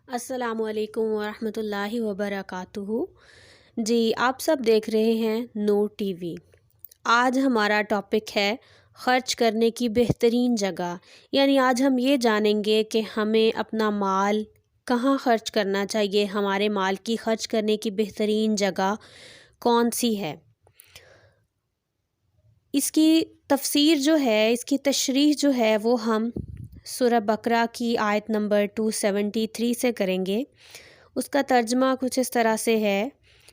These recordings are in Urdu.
السلام علیکم ورحمۃ اللہ وبرکاتہ۔ جی، آپ سب دیکھ رہے ہیں نور ٹی وی۔ آج ہمارا ٹاپک ہے خرچ کرنے کی بہترین جگہ، یعنی آج ہم یہ جانیں گے کہ ہمیں اپنا مال کہاں خرچ کرنا چاہیے، ہمارے مال کی خرچ کرنے کی بہترین جگہ کون سی ہے۔ اس کی تفسیر جو ہے، اس کی تشریح جو ہے وہ ہم سورہ بقرہ کی آیت نمبر 273 سے کریں گے۔ اس کا ترجمہ کچھ اس طرح سے ہے،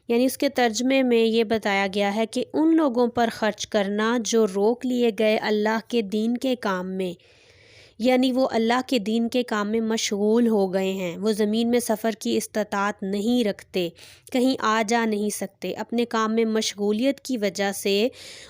یعنی اس کے ترجمے میں یہ بتایا گیا ہے کہ ان لوگوں پر خرچ کرنا جو روک لیے گئے اللہ کے دین کے کام میں، یعنی وہ اللہ کے دین کے کام میں مشغول ہو گئے ہیں، وہ زمین میں سفر کی استطاعت نہیں رکھتے، کہیں آ جا نہیں سکتے، اپنے کام میں مشغولیت کی وجہ سے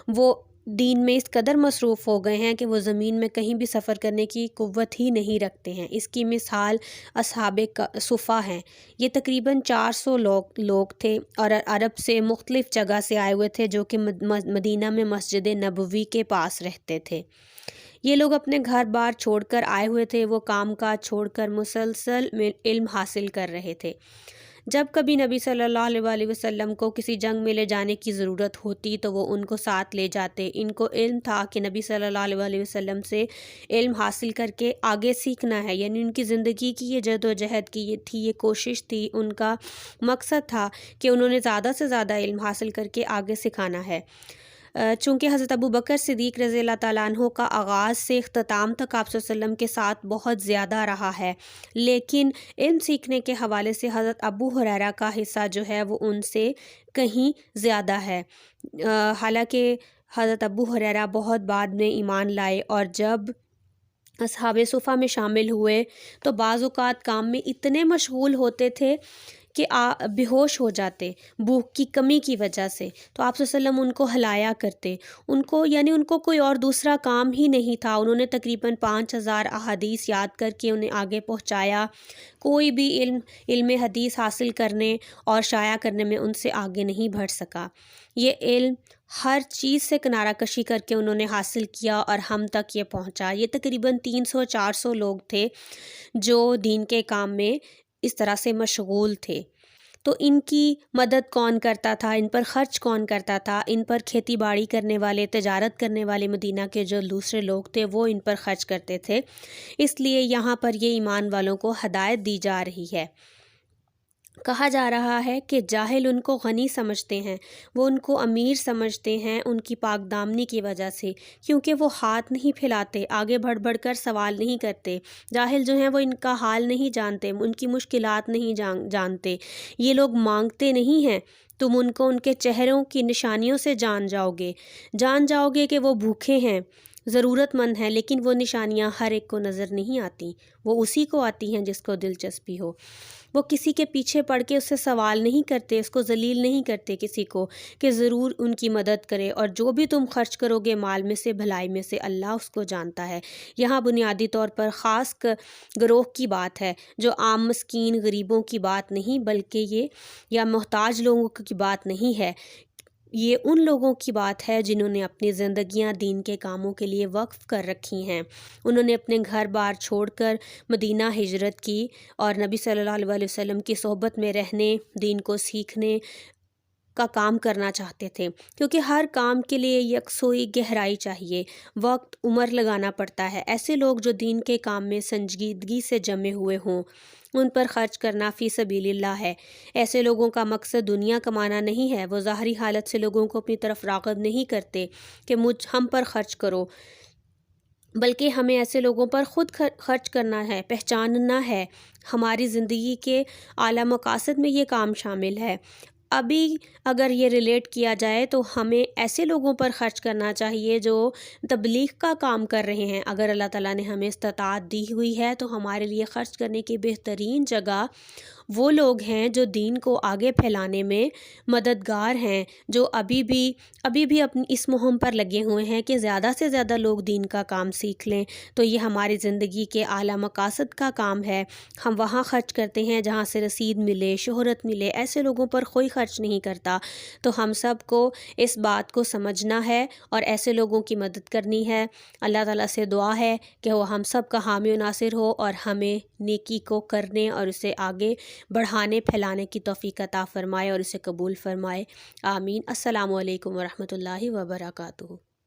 وہ دین میں اس قدر مصروف ہو گئے ہیں کہ وہ زمین میں کہیں بھی سفر کرنے کی قوت ہی نہیں رکھتے ہیں۔ اس کی مثال اصحاب صفا ہیں۔ یہ تقریباً 400 لوگ تھے اور عرب سے مختلف جگہ سے آئے ہوئے تھے، جو کہ مدینہ میں مسجد نبوی کے پاس رہتے تھے۔ یہ لوگ اپنے گھر بار چھوڑ کر آئے ہوئے تھے، وہ کام کاج چھوڑ کر مسلسل علم حاصل کر رہے تھے۔ جب کبھی نبی صلی اللہ علیہ وسلم کو کسی جنگ میں لے جانے کی ضرورت ہوتی تو وہ ان کو ساتھ لے جاتے۔ ان کو علم تھا کہ نبی صلی اللہ علیہ وسلم سے علم حاصل کر کے آگے سیکھنا ہے، یعنی ان کی زندگی کی یہ جد و جہد کی یہ تھی، یہ کوشش تھی، ان کا مقصد تھا کہ انہوں نے زیادہ سے زیادہ علم حاصل کر کے آگے سکھانا ہے۔ چونکہ حضرت ابو بکر صدیق رضی اللہ تعالیٰ عنہ کا آغاز سے اختتام تک آپ صلی اللہ علیہ وسلم کے ساتھ بہت زیادہ رہا ہے، لیکن علم سیکھنے کے حوالے سے حضرت ابو ہریرہ کا حصہ جو ہے وہ ان سے کہیں زیادہ ہے۔ حالانکہ حضرت ابو ہریرہ بہت بعد میں ایمان لائے، اور جب اصحاب صفا میں شامل ہوئے تو بعض اوقات کام میں اتنے مشغول ہوتے تھے کہ بے ہوش ہو جاتے بھوک کی کمی کی وجہ سے، تو آپ صلی اللہ علیہ وسلم ان کو ہلایا کرتے، ان کو کوئی اور دوسرا کام ہی نہیں تھا۔ انہوں نے تقریباً 5000 احادیث یاد کر کے انہیں آگے پہنچایا۔ کوئی بھی علم حدیث حاصل کرنے اور شائع کرنے میں ان سے آگے نہیں بڑھ سکا۔ یہ علم ہر چیز سے کنارہ کشی کر کے انہوں نے حاصل کیا اور ہم تک یہ پہنچا۔ یہ تقریباً 300-400 لوگ تھے جو دین کے کام میں اس طرح سے مشغول تھے۔ تو ان کی مدد کون کرتا تھا، ان پر خرچ کون کرتا تھا؟ ان پر کھیتی باڑی کرنے والے، تجارت کرنے والے مدینہ کے جو دوسرے لوگ تھے وہ ان پر خرچ کرتے تھے۔ اس لیے یہاں پر یہ ایمان والوں کو ہدایت دی جا رہی ہے۔ کہا جا رہا ہے کہ جاہل ان کو غنی سمجھتے ہیں، وہ ان کو امیر سمجھتے ہیں ان کی پاک دامنی کی وجہ سے، کیونکہ وہ ہاتھ نہیں پھیلاتے، آگے بڑھ بڑھ کر سوال نہیں کرتے۔ جاہل جو ہیں وہ ان کا حال نہیں جانتے، ان کی مشکلات نہیں جانتے۔ یہ لوگ مانگتے نہیں ہیں، تم ان کو ان کے چہروں کی نشانیوں سے جان جاؤ گے کہ وہ بھوکے ہیں، ضرورت مند ہیں، لیکن وہ نشانیاں ہر ایک کو نظر نہیں آتی، وہ اسی کو آتی ہیں جس کو دلچسپی ہو۔ وہ کسی کے پیچھے پڑ کے اس سے سوال نہیں کرتے، اس کو ذلیل نہیں کرتے کسی کو کہ ضرور ان کی مدد کرے، اور جو بھی تم خرچ کرو گے مال میں سے، بھلائی میں سے، اللہ اس کو جانتا ہے۔ یہاں بنیادی طور پر خاص گروہ کی بات ہے، جو عام مسکین غریبوں کی بات نہیں، بلکہ یہ یا محتاج لوگوں کی بات نہیں ہے، یہ ان لوگوں کی بات ہے جنہوں نے اپنی زندگیاں دین کے کاموں کے لیے وقف کر رکھی ہیں۔ انہوں نے اپنے گھر بار چھوڑ کر مدینہ ہجرت کی اور نبی صلی اللہ علیہ وسلم کی صحبت میں رہنے، دین کو سیکھنے کا کام کرنا چاہتے تھے، کیونکہ ہر کام کے لیے یکسوئی گہرائی چاہیے، وقت عمر لگانا پڑتا ہے۔ ایسے لوگ جو دین کے کام میں سنجیدگی سے جمے ہوئے ہوں، ان پر خرچ کرنا فی سبیل اللہ ہے۔ ایسے لوگوں کا مقصد دنیا کمانا نہیں ہے، وہ ظاہری حالت سے لوگوں کو اپنی طرف راغب نہیں کرتے کہ ہم پر خرچ کرو، بلکہ ہمیں ایسے لوگوں پر خود خرچ کرنا ہے، پہچاننا ہے۔ ہماری زندگی کے اعلیٰ مقاصد میں یہ کام شامل ہے۔ ابھی اگر یہ ریلیٹ کیا جائے تو ہمیں ایسے لوگوں پر خرچ کرنا چاہیے جو تبلیغ کا کام کر رہے ہیں۔ اگر اللہ تعالیٰ نے ہمیں استطاعت دی ہوئی ہے تو ہمارے لیے خرچ کرنے کی بہترین جگہ وہ لوگ ہیں جو دین کو آگے پھیلانے میں مددگار ہیں، جو ابھی بھی اپنی اس مہم پر لگے ہوئے ہیں کہ زیادہ سے زیادہ لوگ دین کا کام سیکھ لیں۔ تو یہ ہماری زندگی کے اعلیٰ مقاصد کا کام ہے۔ ہم وہاں خرچ کرتے ہیں جہاں سے رسید ملے، شہرت ملے، ایسے لوگوں پر کوئی خرچ نہیں کرتا۔ تو ہم سب کو اس بات کو سمجھنا ہے اور ایسے لوگوں کی مدد کرنی ہے۔ اللہ تعالیٰ سے دعا ہے کہ وہ ہم سب کا حامی و ناصر ہو اور ہمیں نیکی کو کرنے اور اسے آگے بڑھانے پھیلانے کی توفیق عطا فرمائے اور اسے قبول فرمائے۔ آمین۔ السلام علیکم ورحمۃ اللہ وبرکاتہ۔